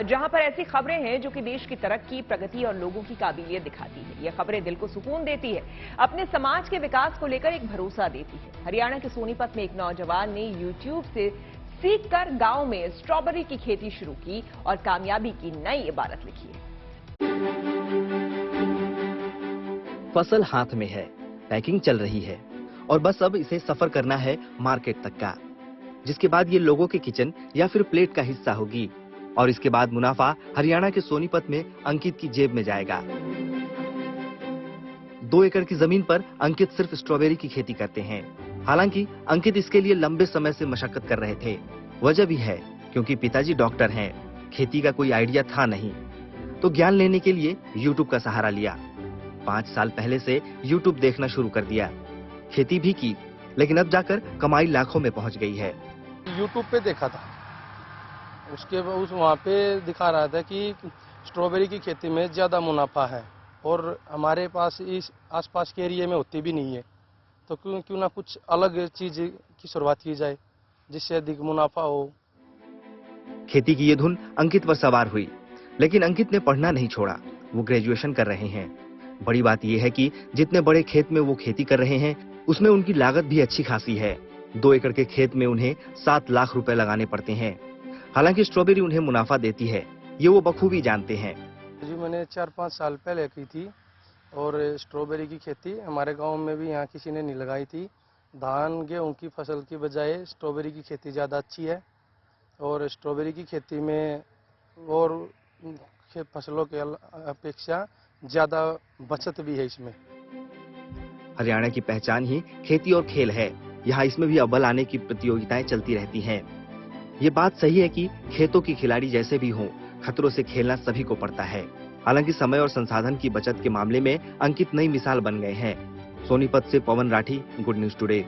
जहां पर ऐसी खबरें हैं जो कि देश की तरक्की, प्रगति और लोगों की काबिलियत दिखाती है। ये खबरें दिल को सुकून देती है, अपने समाज के विकास को लेकर एक भरोसा देती है। हरियाणा के सोनीपत में एक नौजवान ने यूट्यूब से सीखकर गांव में स्ट्रॉबेरी की खेती शुरू की और कामयाबी की नई इबारत लिखी है। फसल हाथ में है, पैकिंग चल रही है और बस अब इसे सफर करना है मार्केट तक का, जिसके बाद ये लोगों के किचन या फिर प्लेट का हिस्सा होगी और इसके बाद मुनाफा हरियाणा के सोनीपत में अंकित की जेब में जाएगा। 2 एकड़ की जमीन पर अंकित सिर्फ स्ट्रॉबेरी की खेती करते हैं। हालांकि अंकित इसके लिए लंबे समय से मशक्कत कर रहे थे। वजह भी है क्योंकि पिताजी डॉक्टर हैं, खेती का कोई आइडिया था नहीं, तो ज्ञान लेने के लिए यूट्यूब का सहारा लिया। 5 साल पहले से यूट्यूब देखना शुरू कर दिया, खेती भी की, लेकिन अब जाकर कमाई लाखों में पहुंच गई है। यूट्यूब पे देखा था, वहाँ पे दिखा रहा था कि स्ट्रॉबेरी की खेती में ज़्यादा मुनाफा है और हमारे पास इस आसपास के एरिया में होती भी नहीं है, तो क्यों ना कुछ अलग चीज़ की शुरुआत की जाए जिससे अधिक मुनाफा हो। खेती की ये धुन अंकित पर सवार हुई, लेकिन अंकित ने पढ़ना नहीं छोड़ा। वो ग्रेजुएशन कर रहे हैं। बड़ी बात यह है कि जितने बड़े खेत में वो खेती कर रहे हैं उसमें उनकी लागत भी अच्छी खासी है। 2 एकड़ के खेत में उन्हें 7 लाख रुपए लगाने पड़ते हैं। हालांकि स्ट्रॉबेरी उन्हें मुनाफा देती है, ये वो बखूबी जानते हैं। जी, मैंने 4-5 साल पहले की थी और स्ट्रॉबेरी की खेती हमारे गांव में भी यहाँ किसी ने नहीं लगाई थी। धान गेहूं की फसल की बजाय स्ट्रॉबेरी की खेती ज़्यादा अच्छी है और स्ट्रॉबेरी की खेती में और फसलों के अपेक्षा ज़्यादा बचत भी है इसमें। हरियाणा की पहचान ही खेती और खेल है। यहाँ इसमें भी अव्वल आने की प्रतियोगिताएं चलती रहती हैं। ये बात सही है कि खेतों की खिलाड़ी जैसे भी हों, खतरों से खेलना सभी को पड़ता है। हालांकि समय और संसाधन की बचत के मामले में अंकित नई मिसाल बन गए हैं। सोनीपत से पवन राठी, गुड न्यूज टुडे।